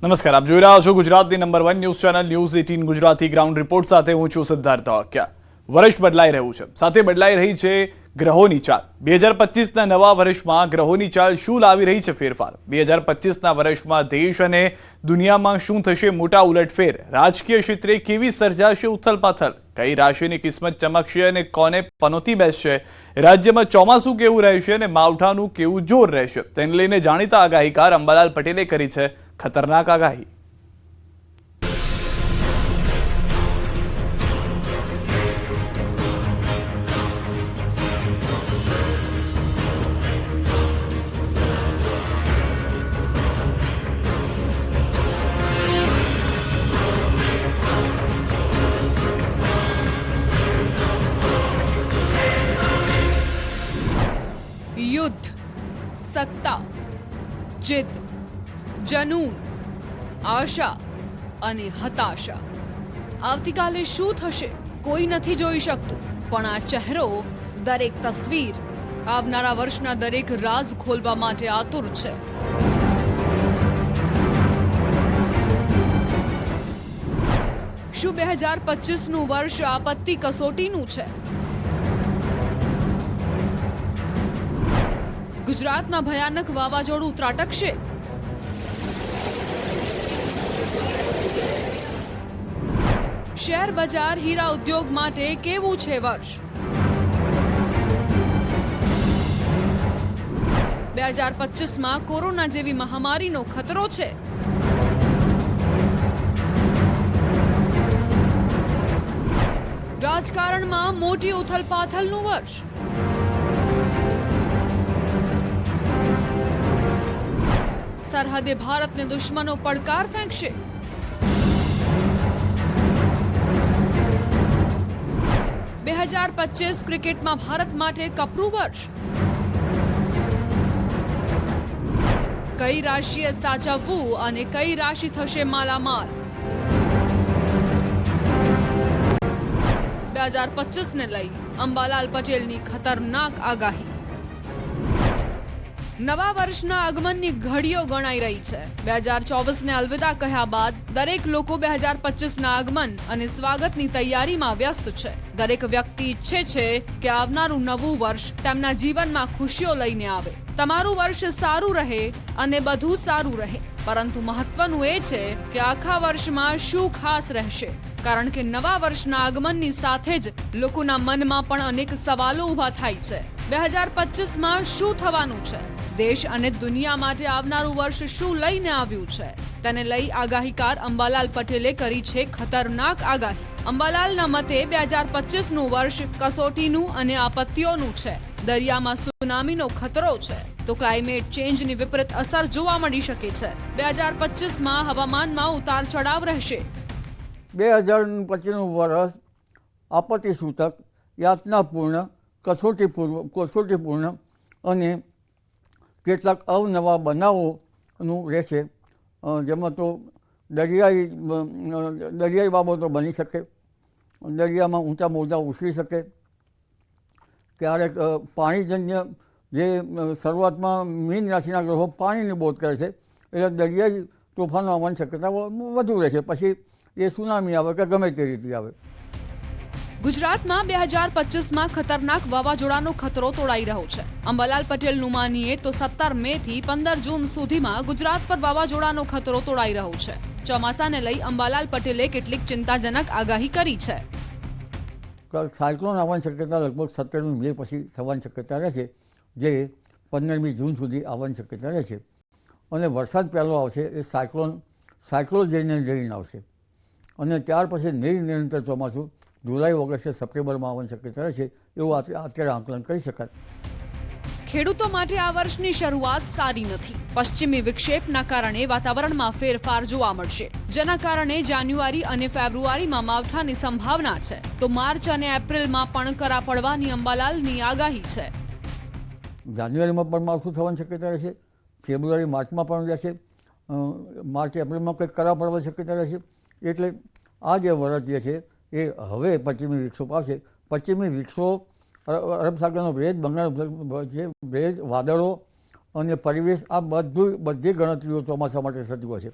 નમસ્કાર, આપ જોઈ રહ્યા છો ગુજરાતની number 1 news channel news 18 Gujarati ground report સાથે હું છું સિદ્ધાર્થ ધોળકિયા। વર્ષ બદલાઈ રહ્યું છે, સાથે બદલાઈ રહી છે ગ્રહોની ચાલ। 2025ના નવા વર્ષમાં ગ્રહોની ચાલ શું લાવી રહી છે ફેરફાર? 2025ના વર્ષમાં દેશ અને દુનિયામાં શું થશે મોટા ઉલટફેર? રાજકીય ક્ષેત્રે કેવી સર્જાશે ઉથલપાથલ? કઈ રાશિની કિસ્મત ચમકશે અને કોને પનોતી બેસશે? રાજ્યમાં ચોમાસું કેવું રહેશે અને માવઠાનું કેવું જોર રહેશે? તેને લઈને જાણીતા આગાહીકાર અંબાલાલ પટેલે કરી છે ખતરનાક આગાહી। युद्ध, सत्ता, जिद, जनून, आशा અને હતાશા। આવતીકાલે શું થશે કોઈ નથી જોઈ શકતું, પણ આ ચહેરો, દરેક તસવીર આવનારા વર્ષના દરેક રાઝ ખોલવા માટે આતુર છે। શું 2025નું વર્ષ આપત્તિ કસોટીનું છે? ગુજરાતમાં ભયાનક વાવાઝોડું ત્રાટકશે? શેર બજાર, હીરા ઉદ્યોગ માટે કેવું છે વર્ષ? 2025માં કોરોના જેવી મહામારીનો ખતરો છે? રાજકારણમાં મોટી ઉથલપાથલનું વર્ષ? સરહદે ભારતને દુશ્મનો પડકાર ફેંકશે? બે 2025 ક્રિકેટમાં ભારત માટે કપરું વર્ષ? કઈ રાશિએ સાચવવું અને કઈ રાશિ થશે માલામાલ? 2025ને લઈ અંબાલાલ પટેલની ખતરનાક આગાહી। નવા વર્ષના આગમનની ઘડીઓ ગણાઈ રહી છે। 2024ને અલવિદા કહ્યા બાદ દરેક લોકો 2025ના આગમન અને સ્વાગતની તૈયારીમાં વ્યસ્ત છે। દરેક વ્યક્તિ ઈચ્છે છે કે આવનારું નવું વર્ષ તેમના જીવનમાં ખુશીઓ લઈને આવે, તમારું વર્ષ સારું રહે અને બધું સારું રહે। પરંતુ મહત્વનું એ છે કે આખા વર્ષમાં શું ખાસ રહેશે, કારણ કે નવા વર્ષના આગમનની સાથે જ લોકોના મનમાં પણ અનેક સવાલો ઊભા થાય છે। 2025માં શું થવાનું છે? દેશ અને દુનિયા માટે આવનારું વર્ષ શું લઈને આવ્યું છે? તેને લઈ આગાહીકાર અંબાલાલ પટેલે કરી છે ખતરનાક આગાહી। અંબાલાલના મતે 2025નું વર્ષ કસોટીનું અને આપત્તિઓનું છે। દરિયામાં સુનામીનો ખતરો છે, તો ક્લાઇમેટ ચેન્જની વિપરીત અસર જોવા મળી શકે છે। 2025માં હવામાનમાં ઉતાર ચઢાવ રહેશે। 2025નું વર્ષ આપત્તિ સૂચક, યાતનાપૂર્ણ, કસોટીપૂર્ણ અને કેટલાક અવનવા બનાવોનું રહેશે, જેમાં તો દરિયાઈ બાબતો બની શકે, દરિયામાં ઊંચા મોજા ઉછળી શકે, ક્યારેક પાણીજન્ય જે શરૂઆતમાં મીન રાશિના ગ્રહો પાણીની બોધ કરે છે, એટલે દરિયાઈ તોફાનો આવવાની શક્યતા વધુ રહેશે। પછી એ સુનામી આવે કે ગમે તે રીતે આવે। ગુજરાતમાં 2025માં ખતરનાક વાવાઝોડાનો ખતરો તોડાઈ રહ્યો છે। અંબાલાલ પટેલનું માનીએ તો 17 મે થી 15 જૂન સુધીમાં ગુજરાત પર વાવાઝોડાનો ખતરો તોડાઈ રહ્યો છે। ચોમાસાને લઈ અંબાલાલ પટેલે કેટલીક ચિંતાજનક આગાહી કરી છે। સાયક્લોન આવવાની શક્યતા લગભગ 17મી મે પછી થવાની શક્યતા રહેશે, જે 15મી જૂન સુધી આવવાની શક્યતા રહેશે। અને વરસાદ પહેલો આવશે એ સાયક્લોજેનને લઈને આવશે, અને ત્યાર પછી નિરંતર ચોમાસું જુલાઈ, ઓગસ્ટ, સપ્ટેમ્બરમાં આવવાની શક્યતા રહેશે, એવું અત્યારે આંકલન કરી શકાય। ખેડૂતો માટે આ વર્ષની શરૂઆત સારી નથી। પશ્ચિમી વિક્ષેપના કારણે વાતાવરણમાં ફેરફાર જોવા મળશે, જેના કારણે જાન્યુઆરી અને ફેબ્રુઆરીમાં માવઠાની સંભાવના છે, તો માર્ચ અને એપ્રિલમાં પણ કરા પડવાની અંબાલાલની આગાહી છે। જાન્યુઆરીમાં પણ માવઠું થવાની શક્યતા રહેશે, ફેબ્રુઆરી, માર્ચમાં પણ રહેશે, માર્ચ, એપ્રિલમાં કંઈક કરા પડવાની શક્યતા રહેશે। એટલે આ જે વર્ષ જે છે એ હવે પશ્ચિમી વિક્ષોપ આવશે। પશ્ચિમી વિક્ષોપ, અરબ સાગરનો ભેજ, બંગાળ જે ભેજ, વાદળો અને પરિવેશ, આ બધી ગણતરીઓ ચોમાસા માટે થતી હોય છે।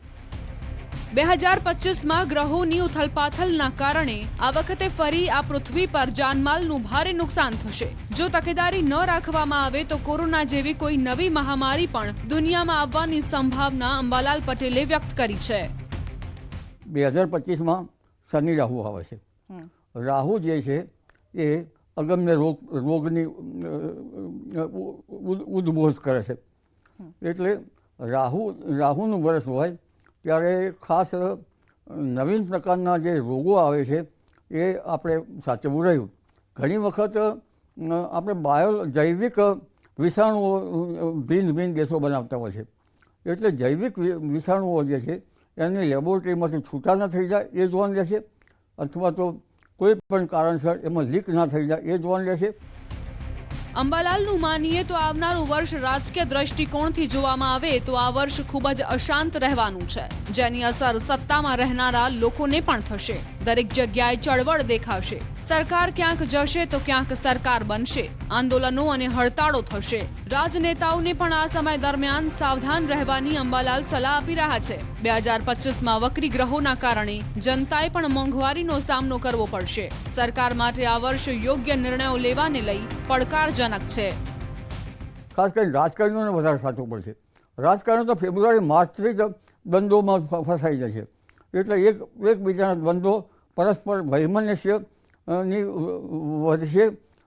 2025માં ગ્રહોની ઉથલપાથલના કારણે આ વખતે ફરી આ પૃથ્વી પર જાનમાલનું ભારે નુકસાન થશે. જો તકેદારી ન રાખવામાં આવે તો કોરોના જેવી કોઈ નવી મહામારી પણ દુનિયામાં આવવાની સંભાવના અંબાલાલ પટેલે વ્યક્ત કરી છે. 2025માં શનિ રાહુ આવે છે. રાહુ જે છે એ અગમ્ય રોગની ઉદ્ભવ કરે છે. એટલે રાહુનું વર્ષ હોય ત્યારે ખાસ નવીન પ્રકારના જે રોગો આવે છે એ આપણે સાચવવું રહ્યું. ઘણી વખત આપણે જૈવિક વિષાણુઓ ભિન્ન દેશો બનાવતા હોય છે. એટલે જૈવિક વિષાણુઓ જે છે એની લેબોરેટરીમાંથી છૂટા ન થઈ જાય એ જોવાનું રહેશે, અથવા તો કોઈ પણ કારણસર એમાં લીક ના થઈ જાય એ જોવાનું રહેશે. અંબાલાલનું માનીએ તો આવનારું વર્ષ રાજકીય દ્રષ્ટિકોણથી જોવામાં આવે તો આ વર્ષ ખૂબ જ અશાંત રહેવાનું છે, જેની અસર સત્તામાં રહેનારા લોકોને પણ થશે. દરેક જગ્યાએ ચળવળ દેખાશે. સરકાર ક્યાંક જશે તો ક્યાંક સરકાર બનશે. આંદોલનો અને હડતાળો થશે. રાજનેતાઓને પણ આ સમય દરમિયાન સાવધાન રહેવાની અંબાલાલ સલાહ આપી રહ્યા છે. 2025માં વક્રી ગ્રહોના કારણે જનતાએ પણ મોંઘવારીનો સામનો કરવો પડશે. સરકાર માટે આ વર્ષ યોગ્ય નિર્ણયો લેવાને લઈ પડકારજનક છે. ખાસ કરીને રાજકારણીઓને વધારે સાચવું પડશે. રાજકારણીઓ તો ફેબ્રુઆરી-માર્ચથી જ દ્વંદ્વોમાં ફસાઈ જાય છે. એટલે એકબીજાના દ્વંદ્વો પરસ્પર વૈમનસ્ય ની વધશે,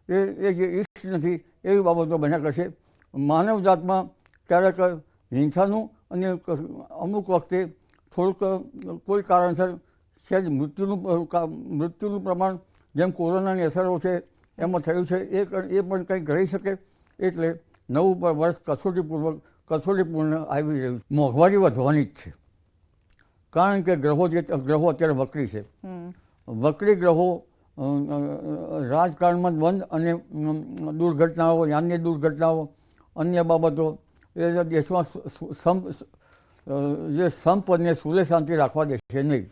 એ જે ઈચ્છ નથી એવી બાબતો બન્યા કરશે. માનવજાતમાં ક્યારેક હિંસાનું અને અમુક વખતે થોડુંક કોઈ કારણસર સહેજ મૃત્યુનું પ્રમાણ જેમ કોરોનાની અસરો છે એમાં થયું છે એ પણ કંઈક રહી શકે. એટલે નવું વર્ષ કસોટીપૂર્ણ આવી રહ્યું. મોંઘવારી વધવાની જ છે, કારણ કે ગ્રહો અત્યારે વક્રી છે. વક્રી ગ્રહો રાજકારણમાં દ્વંદ અને દુર્ઘટનાઓ, યાનની દુર્ઘટનાઓ, અન્ય બાબતો એ દેશમાં જે સંપ અને સુલે શાંતિ રાખવા દેશે નહીં.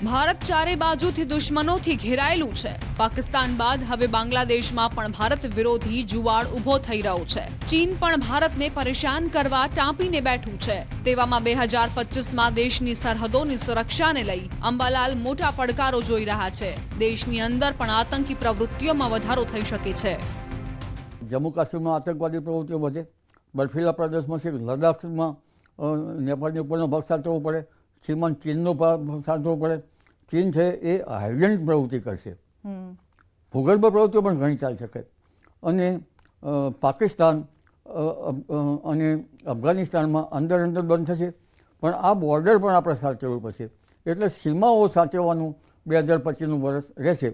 ભારત ચારે બાજુથી દુશ્મનોથી ઘેરાયેલું છે. પાકિસ્તાન બાદ હવે બાંગ્લાદેશમાં પણ ભારત વિરોધી જુવાળ ઊભો થઈ રહ્યો છે. ચીન પણ ભારતને પરેશાન કરવા ટાંપીને બેઠું છે. તેવામાં 2025માં દેશની સરહદોની સુરક્ષાને લઈ અંબાલાલ મોટા પડકારો જોઈ રહ્યા છે. દેશની અંદર પણ આતંકી પ્રવૃત્તિઓમાં વધારો થઈ શકે છે. જમ્મુ કાશ્મીરમાં આતંકવાદી પ્રવૃત્તિઓ વધે, બર્ફીલા પ્રદેશમાં છે, લદ્દાખમાં નેપાળની ઉપરનો ભાગ સાચવવો પડે, સીમાન ચીનનો ભાગ સાચવવો પડે. ચીન છે એ હાઇલેન્ડ પ્રવૃત્તિ કરશે, ભૂગર્ભ પ્રવૃત્તિઓ પણ ઘણી ચાલી શકે. અને પાકિસ્તાન અને અફઘાનિસ્તાનમાં અંદર બંધ થશે. પણ આ બોર્ડર પણ આપણે સાચવવું પડશે. એટલે સીમાઓ સાચવવાનું 2025નું વર્ષ રહેશે.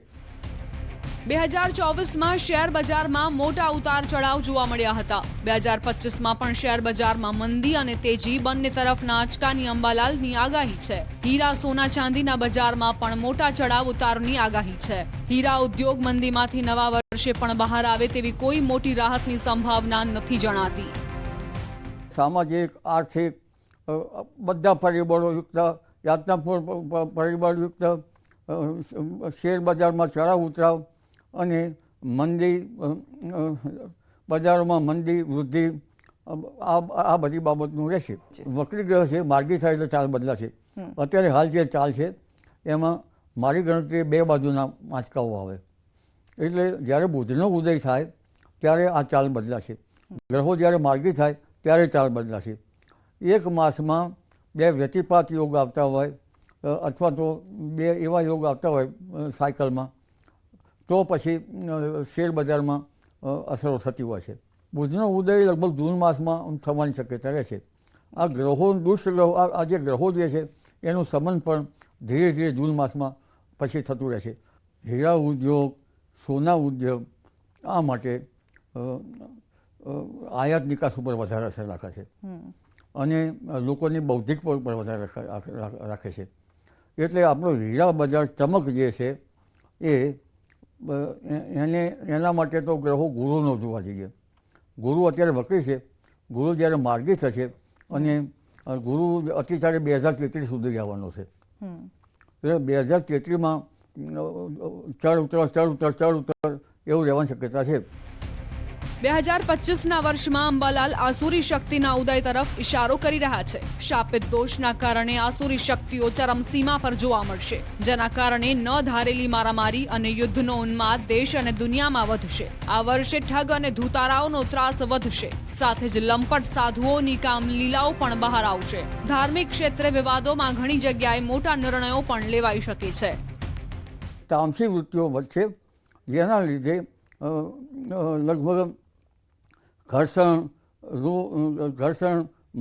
2024માં શેર બજારમાં મોટા ઉતાર ચઢાવ જોવા મળ્યા હતા. 2025માં પણ શેર બજારમાં મંદી અને તેજી બંને તરફના આંચકાની અંબાલાલની આગાહી છે. હીરા, સોના, ચાંદીના બજારમાં પણ મોટા ચઢાવ ઉતારની આગાહી છે. હીરા ઉદ્યોગ મંદીમાંથી નવા વર્ષે પણ બહાર આવે તેવી કોઈ મોટી રાહતની સંભાવના નથી જણાતી. સામાજિક, આર્થિક બધા પરિબળોયુક્ત, યાતનાપૂર્ણ પરિબળયુક્ત શેર બજારમાં ચઢાવ ઉતરાવ અને મંદી, બજારોમાં મંદી વૃદ્ધિ, આ બધી બાબતનું રહેશે. વક્રી ગ્રહ છે, માર્ગી થાય એટલે ચાલ બદલાશે. અત્યારે હાલ જે ચાલ છે એમાં મારી ગણતરી 2 બાજુના આંચકાઓ આવે. એટલે જ્યારે બુધનો ઉદય થાય ત્યારે આ ચાલ બદલાશે. ગ્રહો જ્યારે માર્ગી થાય ત્યારે ચાલ બદલાશે. એક માસમાં 2 વ્યતિપાત યોગ આવતા હોય, અથવા તો 2 એવા યોગ આવતા હોય સાયકલમાં, તો પછી શેર બજારમાં અસરો થતી હોય છે. બુધનો ઉદય લગભગ જૂન માસમાં થવાની શક્યતા રહે છે. આ ગ્રહો દુષ્ટગ્રહો, આ જે ગ્રહો જે છે એનું સંબંધ પણ ધીરે ધીરે જૂન માસમાં પછી થતું રહે છે. હીરા ઉદ્યોગ, સોના ઉદ્યોગ આ માટે આયાત નિકાસ ઉપર વધારે અસર રાખે છે અને લોકોની બૌદ્ધિક પર વધારે રાખે છે. એટલે આપણો હીરા બજાર ચમક જે છે એના માટે તો ગ્રહો ગુરુનો જોવા જોઈએ. ગુરુ અત્યારે વક્રી છે. ગુરુ જ્યારે માર્ગી થશે અને ગુરુ અતિચારે 2033 સુધી આવવાનો છે. એટલે 2033માં ચડ ઉતર એવું રહેવાની શક્યતા છે. 2025ના વર્ષમાં અંબાલાલ આસુરી શક્તિના ઉદય તરફ ઇશારો કરી રહ્યા છે. શાપિત દોષના કારણે આસુરી શક્તિઓ ચરમસીમા પર જોવા મળશે, જેના કારણે ન ધારેલી મારામારી અને યુદ્ધનો ઉન્માદ દેશ અને દુનિયામાં વધશે. આ વર્ષે ઠગ અને ધૂતારાઓનો ત્રાસ વધશે. સાથે જ લંપટ સાધુઓની કામલીલાઓ પણ બહાર આવશે. ધાર્મિક ક્ષેત્રે વિવાદોમાં ઘણી જગ્યાએ મોટા નિર્ણયો પણ લેવાઈ શકે છે. તામસી વૃત્તિઓ વધશે, જેના લીધે લગભગ ઘર્ષણ,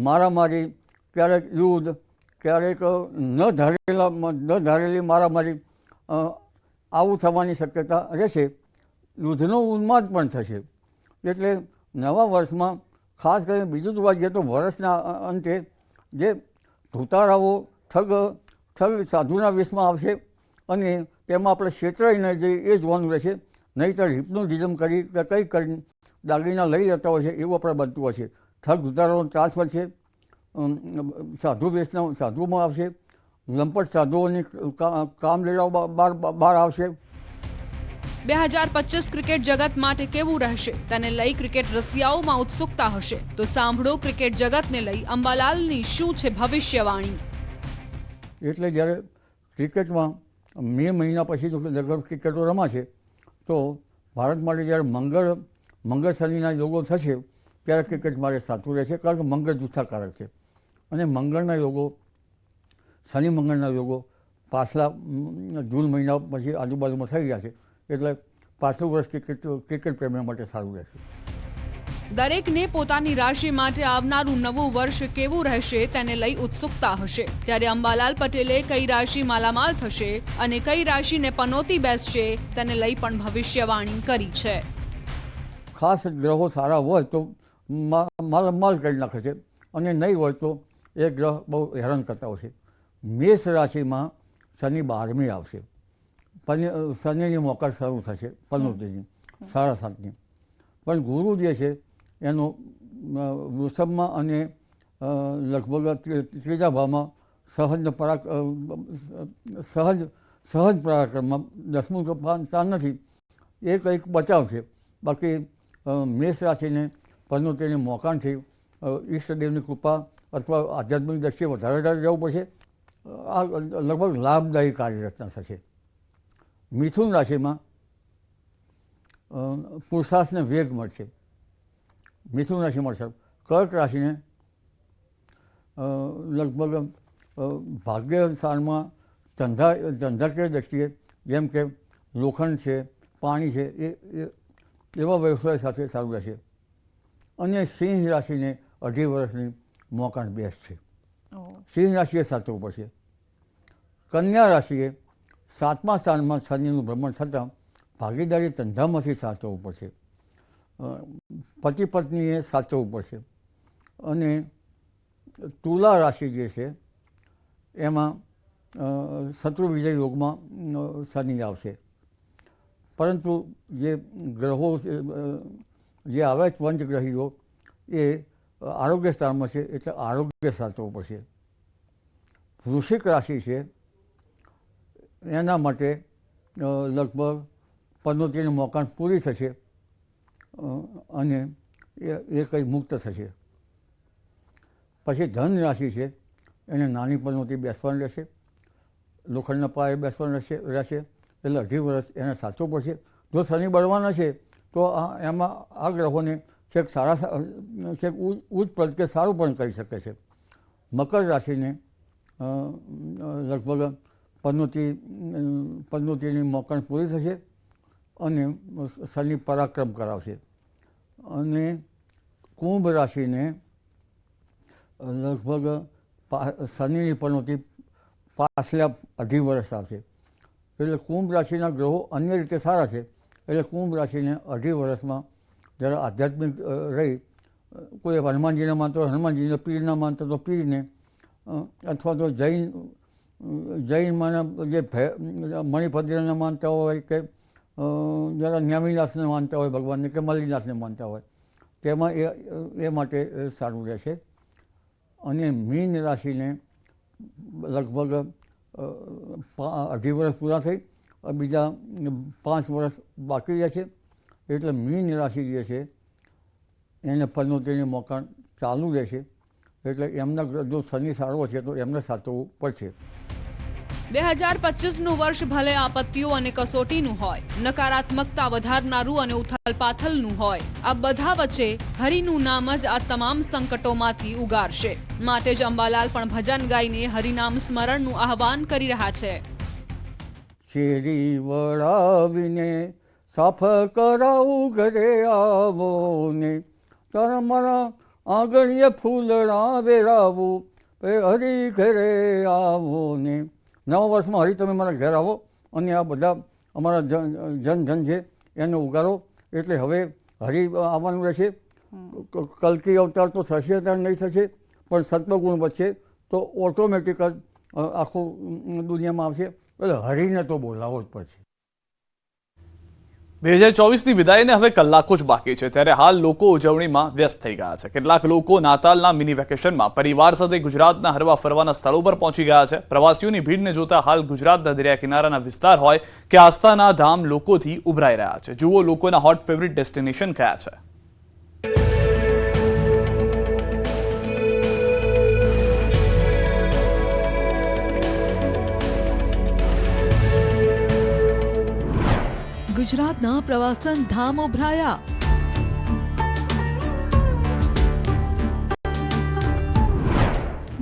મારામારી, ક્યારેક યુદ્ધ, ક્યારેક ન ધારેલી મારામારી આવું થવાની શક્યતા રહેશે. યુદ્ધનો ઉન્માદ પણ થશે. એટલે નવા વર્ષમાં ખાસ કરીને બીજું જોવા જઈએ તો વર્ષના અંતે જે ધૂતારાઓ ઠગ સાધુના વેશમાં આવશે અને તેમાં આપણે છેતરાઈને જઈએ એ જોવાનું રહેશે. નહીંતર હિપ્નોટિઝમ કરી કે કંઈ કરી દાગીના લઈ લેતા હોય છે એવું આપણે બનતું હોય છે. ઠગ ધૂતારાનો ત્રાસ વધશે, સાધુમાં આવશે, લંપટ સાધુઓની કામલીલાઓ બહાર આવશે. 2025 ક્રિકેટ જગત માટે કેવું રહેશે તેને લઈ ક્રિકેટ રસિયાઓમાં ઉત્સુકતા હશે. તો સાંભળો ક્રિકેટ જગતને લઈ અંબાલાલની શું છે ભવિષ્યવાણી. એટલે જ્યારે ક્રિકેટમાં મે મહિના પછી જો લગભગ ક્રિકેટો રમાશે તો ભારત માટે જ્યારે મંગળ શનિના યોગો થશે ત્યારે ક્રિકેટ માટે સાચું રહેશે. કારણ કે મંગળ જુસ્સાકારક છે અને મંગળના યોગો, શનિ મંગળના યોગો પાછલા જૂન મહિના પછી આજુબાજુમાં થઈ ગયા છે. એટલે પાછલું વર્ષ ક્રિકેટ પ્રેમીઓ માટે સારું રહેશે. દરેકને પોતાની રાશિ માટે આવનારું નવું વર્ષ કેવું રહેશે તેને લઈ ઉત્સુકતા હશે. ત્યારે અંબાલાલ પટેલે કઈ રાશિ માલામાલ થશે અને કઈ રાશિને પનોતી બેસશે તેને લઈ પણ ભવિષ્યવાણી કરી છે. ખાસ ગ્રહો સારા હોય તો માલામાલ કરી નાખે છે અને નહીં હોય તો એ ગ્રહ બહુ હેરાન કરતા હોય છે. મેષ રાશિમાં શનિ 12મી આવશે. શનિની મોકર શરૂ થશે પનોતીની 7.5ની. પણ ગુરુ જે છે એનો વૃષભમાં અને લગભગ ત્રીજા ભાવમાં સહજ પરાક્રમમાં 10મું સ્થાન નથી, એ કંઈક બચાવ છે. બાકી મેષ રાશિને પનોતીની મોકાણથી ઈષ્ટદેવની કૃપા અથવા આધ્યાત્મિક દ્રષ્ટિએ વધારે જવું પડશે. આ લગભગ લાભદાયી કાર્યરચના થશે. મિથુન રાશિમાં પુરુષાર્થને વેગ મળશે. મિથુન રાશિ મળશે. કર્ક રાશિને લગભગ ભાગ્ય સ્થાનમાં ધંધાકીય દ્રષ્ટિએ જેમ કે લોખંડ છે, પાણી છે, એવા વ્યવસાય સાથે સારું રહેશે. અને સિંહ રાશિને 2.5 વર્ષની મોકાણ બેસ છે. સિંહ રાશિએ સાચવવું પડશે. કન્યા રાશિએ 7મા સ્થાનમાં શનિનું ભ્રમણ થતાં ભાગીદારી ધંધામાંથી સાચવવું પડશે. પતિ પત્નીએ સાચવવું પડશે. અને તુલા રાશિ જે છે એમાં શત્રુ વિજય યોગમાં શનિ આવશે. પરંતુ જે ગ્રહો જે આવે પંચગ્રહીઓ એ આરોગ્ય સ્થાનમાં છે એટલે આરોગ્ય સાચવવું પડશે. વૃશ્ચિક રાશિ છે એના માટે લગભગ પનોતીની મોકાણ પૂરી થશે અને એ કંઈ મુક્ત થશે. પછી ધન રાશિ છે એને નાની પનોતી બેસવાનું રહેશે, લોખંડના પાયે બેસવાનું રહેશે. એટલે 2.5 વર્ષ એને સાચવવું પડશે. જો શનિ બળવાના છે તો એમાં આ ગ્રહોને છેક ઉચ્ચ પદ કે સારું પણ કરી શકે છે. મકર રાશિને લગભગ પનોતીની મોકાણ પૂરી થશે અને શનિ પરાક્રમ કરાવશે. અને કુંભ રાશિને લગભગ શનિની પનોતી પાછલા 2.5 વર્ષ આવશે. એટલે કુંભ રાશિના ગ્રહો અન્ય રીતે સારા છે. એટલે કુંભ રાશિને 2.5 વર્ષમાં જ્યારે આધ્યાત્મિક રહી, કોઈ હનુમાનજીને માનતો હોય હનુમાનજીને, પીરના માનતો તો પીરને, અથવા તો જૈનમાં જે મણિભદ્રને માનતા હોય કે જરા ન્યામીનાથને માનતા હોય ભગવાનને કે મલ્લીનાથને માનતા હોય તેમાં એ માટે સારું રહેશે. અને મીન રાશિને લગભગ 2.5 વર્ષ પૂરા થઈ બીજા 5 વર્ષ બાકી રહેશે. એટલે મીન રાશિ જે છે એને પનોતીની મોકાણ ચાલુ રહેશે, એટલે એમના જો શનિ સારો છે તો એમને સાચવવું પડશે. 2025નું વર્ષ ભલે આપત્તિઓ અને કસોટીનું હોય, નકારાત્મકતા વધારનારું અને ઉથલપાથલનું હોય, આ બધા વચ્ચે હરિનું નામ જ આ તમામ સંકટોમાંથી ઉગારશે. માટે જ અંબાલાલ પણ ભજન ગાઈને હરિનામ સ્મરણનું આહવાન કરી રહ્યા છે. શેરી વળાવીને સાફ કરાવું ઘરે આવો ને, તમારા આંગણીએ ફૂલડા વેરાવું, હરી ઘરે આવો ને. નવા વર્ષમાં હરી તમે મારા ઘર આવો અને આ બધા અમારા જન છે એને ઉગારો. એટલે હવે હરી આવવાનું રહેશે. કલ્કી અવતાર તો થશે ત્યારે નહીં થશે, પણ સત્વગુણ વધશે તો ઓટોમેટિક જ આખું દુનિયામાં આવશે. એટલે હરીને તો બોલાવવો જ પડશે. 2024ની વિદાયને હવે કલાકો જ બાકી છે, ત્યારે હાલ લોકો ઉજવણીમાં વ્યસ્ત થઈ ગયા છે. કેટલાક લોકો નાતાલના મિની વેકેશનમાં પરિવાર સાથે ગુજરાતના હરવા ફરવાના સ્થળો પર પહોંચી ગયા છે. પ્રવાસીઓની ભીડને જોતા હાલ ગુજરાતના દરિયા કિનારાના વિસ્તાર હોય કે આસ્થાના ધામ લોકોથી ઉભરાઈ રહ્યા છે. જુઓ લોકોના હોટ ફેવરિટ ડેસ્ટિનેશન કયા છે. ગુજરાતના પ્રવાસન ધામ ઉભરાયા.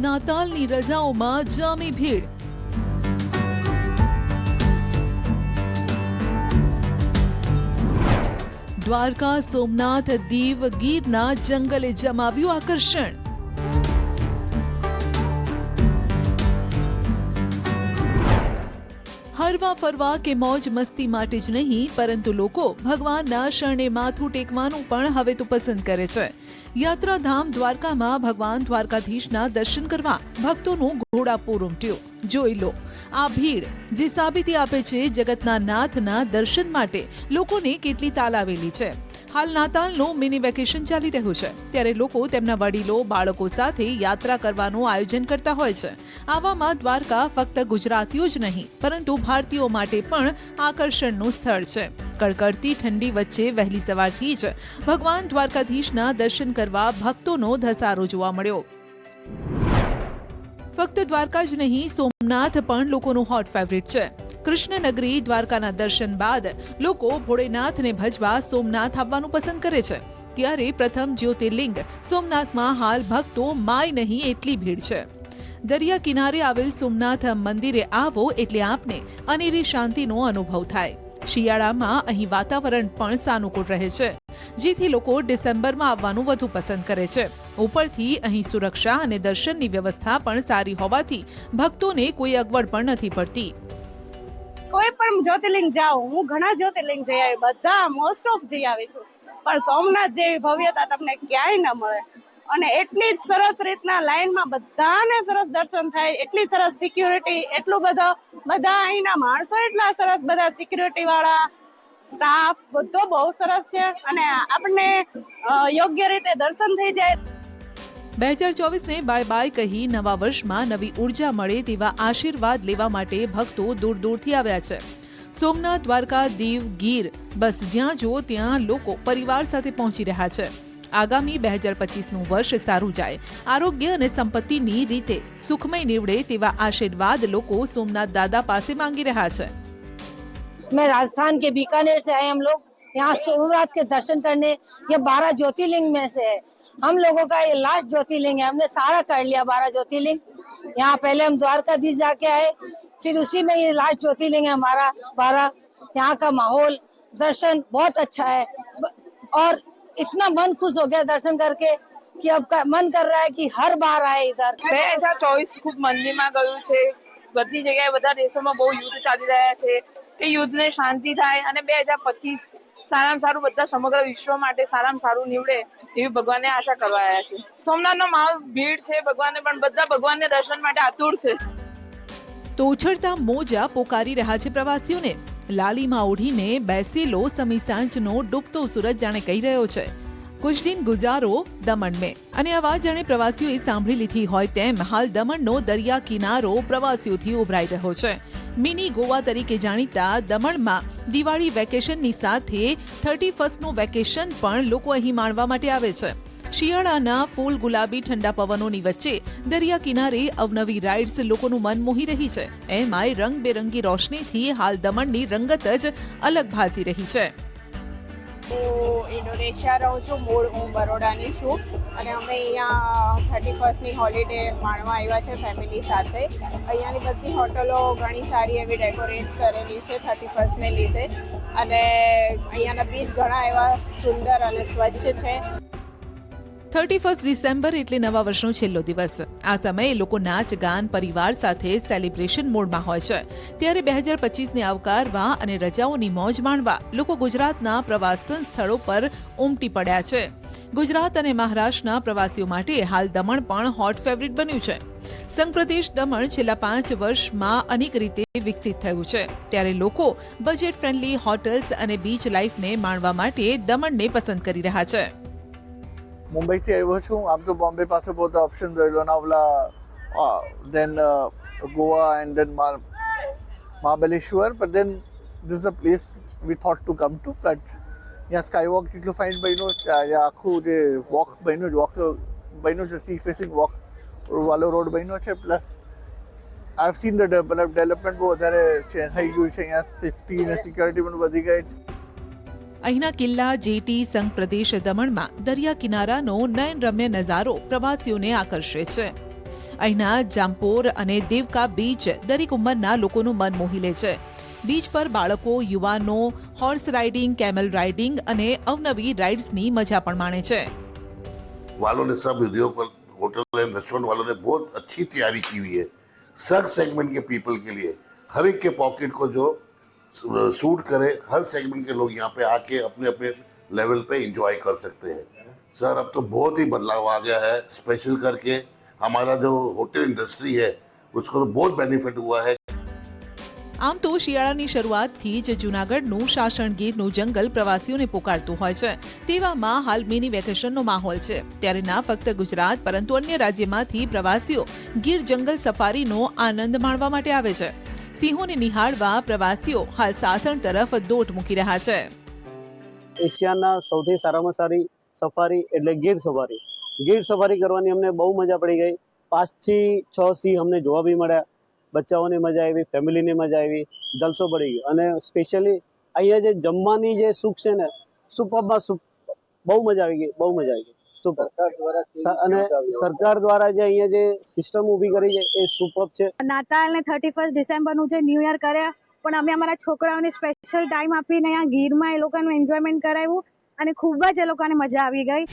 નાતાલની રજાઓમાં જામી ભીડ. દ્વારકા, સોમનાથ, દીવ, ગીરના જંગલે જમાવ્યું આકર્ષણ. હરવા ફરવા કે મોજ મસ્તી માટે જ નહીં, પરંતુ લોકો ભગવાનના શરણે માથું ટેકવાનું પણ હવે તો પસંદ કરે છે. યાત્રાધામ દ્વારકામાં ભગવાન દ્વારકાધીશના દર્શન કરવા ભક્તોનું ઘોડાપૂર ઉમટ્યું. જોઈ લો આ ભીડ, જે સાબિતી આપે છે જગતના નાથના દર્શન માટે લોકોને કેટલી તાલાવેલી છે. હાલ નાતાલનું મિની વેકેશન ચાલી રહ્યું છે, ત્યારે લોકો તેમના વડીલો, બાળકો સાથે યાત્રા કરવાનું આયોજન કરતા હોય છે. આવામાં દ્વારકા ફક્ત ગુજરાતીઓ જ નહીં, પરંતુ ભારતીયો માટે પણ આકર્ષણનું સ્થળ છે. કડકડતી ઠંડી વચ્ચે વહેલી સવારથી જ ભગવાન દ્વારકાધીશના દર્શન કરવા ભક્તોનો ધસારો જોવા મળ્યો. ફક્ત દ્વારકા જ નહીં, સોમનાથ પણ લોકોનું હોટ ફેવરિટ છે. કૃષ્ણનગરી દ્વારકાના દર્શન બાદ લોકો ભોળેનાથને ભજવા સોમનાથ આવવાનું પસંદ કરે છે. ત્યારે પ્રથમ જ્યોતિર્લિંગ સોમનાથમાં હાલ ભક્તો માય નહીં એટલી ભીડ છે. દરિયા કિનારે આવેલ સોમનાથ મંદિરે આવો એટલે આપને અનેરી શાંતિનો અનુભવ થાય. શિયાળામાં અહીં વાતાવરણ પણ સાનુકૂળ રહે છે, જેથી લોકો ડિસેમ્બરમાં આવવાનું વધુ પસંદ કરે છે. ઉપરથી અહીં સુરક્ષા અને દર્શનની વ્યવસ્થા પણ સારી હોવાથી ભક્તોને કોઈ અગવડ પણ નથી પડતી. કોઈ પણ જ્યોતિર્લિંગ જાઓ, હું ઘણા જ્યોતિર્લિંગ જઈ આવી, બધા મોસ્ટ ઓફ જઈ આવી છું, પણ સોમનાથ જેવી ભવ્યતા તમને ક્યાંય ન મળે. અને એટલી જ સરસ રીતના લાઈનમાં બધાને સરસ દર્શન થાય, એટલી સરસ સિક્યુરિટી, એટલું બધા અહીંના માણસો એટલા સરસ, બધા સિક્યુરિટી વાળા સ્ટાફ બધો બહુ સરસ છે અને આપણને યોગ્ય રીતે દર્શન થઈ જાય. 2024ને બાય બાય કહી નવા વર્ષમાં નવી ઉર્જા મળે તેવા આશીર્વાદ લેવા માટે ભક્તો દૂર દૂરથી આવ્યા છે. સોમનાથ, દ્વારકા, દીવ, ગીર, બસ જ્યાં જુઓ ત્યાં લોકો પરિવાર સાથે પહોંચી રહ્યા છે. આગામી 2025નું વર્ષ સારું જાય, આરોગ્ય અને સંપત્તિની રીતે સુખમય નીવડે તેવા આશીર્વાદ લોકો सोमनाथ दादा पासे मांगी रहा है. मैं राजस्थान के बीकानेर से आए हम लोग यहाँ सोमनाथ के दर्शन करने. ये 12 ज्योतिर्लिंग में से है. हम लोगों का ये लास्ट ज्योतिर्लिंग है. हमने सारा कर लिया 12 ज्योतिर्लिंग. यहाँ पहले हम द्वारकाधीश जाके आए, फिर उसी में ये लास्ट ज्योतिर्लिंग है हमारा 12. यहाँ का माहौल, दर्शन बहुत अच्छा है और इतना मन खुश हो गया दर्शन करके कि अब मन कर रहा है कि हर बार आए इधर. 2024 ખૂબ મંદીમાં ગયું છે. બધી જગ્યાએ બધા દેશોમાં બહુ યુદ્ધ ચાલી રહ્યા છે. એ યુદ્ધને શાંતિ થાય અને 2025 સારામાં સારું બધા સમગ્ર વિશ્વ માટે સારામાં સારું નીવડે એવી ભગવાનને આશા કરવા આવ્યા છે. સોમનાથનો માહોલ ભીડ છે, ભગવાનને પણ બધા ભગવાનને દર્શન માટે આતુર છે. તો ઉછળતા મોજા પોકારી રહ્યા છે પ્રવાસીઓને. લાલીમાં ઓઢીને બેસેલો સમી સાંજનો ડૂબતો સૂરજ જાણે કહી રહ્યો છે, कुछ दिन गुजारो दमन में અને આ વાત જાણે પ્રવાસીઓએ સાંભળી લીધી હોય તેમ હાલ દમણનો દરિયા કિનારો પ્રવાસીઓથી ઉભરાઈ રહ્યો છે. મિની ગોવા તરીકે જાણીતા દમણમાં દિવાળી વેકેશનની સાથે 31નું વેકેશન પણ લોકો અહીં માણવા માટે આવે છે. શિયાળાના ફૂલ ગુલાબી ઠંડા પવનોની વચ્ચે દરિયા કિનારે અવનવી રાઇડ્સ લોકોનું મન મોહી રહી છે. એમાંય રંગબેરંગી રોશનીથી હાલ દમણની રંગત જ અલગ ભાસી રહી છે. હું ઇન્ડોનેશિયા રહું છું. મૂળ હું બરોડાની છું અને અમે અહીંયા 31ની હોલિડે માણવા આવ્યા છે ફેમિલી સાથે. અહીંયાની બધી હોટલો ઘણી સારી એવી ડેકોરેટ કરેલી છે 31ને લીધે અને અહીંયાના બીચ ઘણા એવા સુંદર અને સ્વચ્છ છે. 31 ડિસેમ્બર એટલે નવા વર્ષનો છેલ્લો દિવસ. આ સમયે લોકો નાચ ગાન પરિવાર સાથે સેલિબ્રેશન મોડમાં હોય છે. ત્યારે 2025ને આવકારવા અને રજાઓની મોજ માણવા લોકો ગુજરાતના પ્રવાસન સ્થળો પર ઉમટી પડ્યા છે. ગુજરાત અને મહારાષ્ટ્રના પ્રવાસીઓ માટે હાલ દમણ પણ હોટ ફેવરિટ બન્યું છે. સંઘ પ્રદેશ દમણ છેલ્લા 5 વર્ષમાં અનેક રીતે વિકસિત થયું છે. ત્યારે લોકો બજેટ ફ્રેન્ડલી હોટલ્સ અને બીચ લાઈફને માણવા માટે દમણને પસંદ કરી રહ્યા છે. મુંબઈથી આવ્યો છું. આમ તો બોમ્બે પાસે બહુ બધા ઓપ્શન હોય, Lonavala, then Goa and then Mahabaleshwar, but then this is a place we thought to come to. But અહીંયા સ્કાય વોક એટલું ફાઇન બન્યું છે. અહીંયા આખું જે વોક બન્યું છે સી ફેસિંગ વોક વાલો રોડ બન્યો છે. Plus I have seen the development બહુ વધારે થઈ ગયું છે. અહીંયા સેફટી અને સિક્યોરિટી પણ વધી ગઈ છે. અહીંના કિલ્લા, જેટી, સંઘ પ્રદેશ દમણમાં દરિયા કિનારાનો નયનરમ્ય નજારો પ્રવાસીઓને આકર્ષે છે. અહીંના જામપોર અને દેવકા બીચ દરેક ઉંમરના લોકોનું મન મોહી લે છે. બીચ પર બાળકો, યુવાનો હોર્સ રાઇડિંગ, કેમલ રાઇડિંગ અને અવનવી રાઇડ્સની મજા પણ માણે છે. वालों ने सब उद्योग होटल एंड रेस्टोरेंट वालों ने बहुत अच्छी तैयारी की हुई है. सब सेगमेंट के पीपल के लिए, हर एक के पॉकेट को जो सूट करे, हर सेगमेंट के लोग यहाँ पे आके अपने अपने लेवल पे एंजॉय कर सकते हैं. सर अब तो बहुत ही बदलाव आ गया है. स्पेशल करके हमारा जो होटल इंडस्ट्री है उसको तो बहुत बेनिफिट हुआ है. આમ તો શિયાળાની શરૂઆતથી જ જૂનાગઢનું શાસણગીરનું જંગલ પ્રવાસીઓને પોકારતું હોય છે. તેવામાં હાલ મિની વેકેશનનો માહોલ છે. ત્યારે ના ફક્ત ગુજરાત પરંતુ અન્ય રાજ્યમાંથી પ્રવાસીઓ ગીર જંગલ સફારીનો આનંદ માણવા માટે આવે છે. સિંહોને નિહાળવા પ્રવાસીઓ હાલ સાસણ તરફ દોટ મૂકી રહ્યા છે. એશિયાના સૌથી સારામાં સારી સફારી એટલે ગીર સફારી. ગીર સફારી કરવાની અમને બહુ મજા પડી ગઈ. 5 થી 6 સિંહ અમને જોવા બી મળ્યા. બચ્ચાઓને મજા આવી, ફેમિલીને મજા આવી, જલસો પડી ગયો. અને સ્પેશિયલી અહીંયા જે જમવાની જે સુખ છે ને, સુપરમાં બહુ મજા આવી ગઈ, બહુ મજા આવી ગઈ. સુપર. અને સરકાર દ્વારા જે અહીંયા જે સિસ્ટમ ઊભી કરી છે એ સુપર છે. નાતાલ ને 31 ડિસેમ્બરનું જે ન્યૂ યર કર્યા પણ અમે અમારા છોકરાઓને સ્પેશિયલ ટાઈમ આપીને અહીંયા ગીરમાં એ લોકોનું એન્જોયમેન્ટ કરાવ્યું અને ખૂબ જ એ લોકોને મજા આવી ગઈ.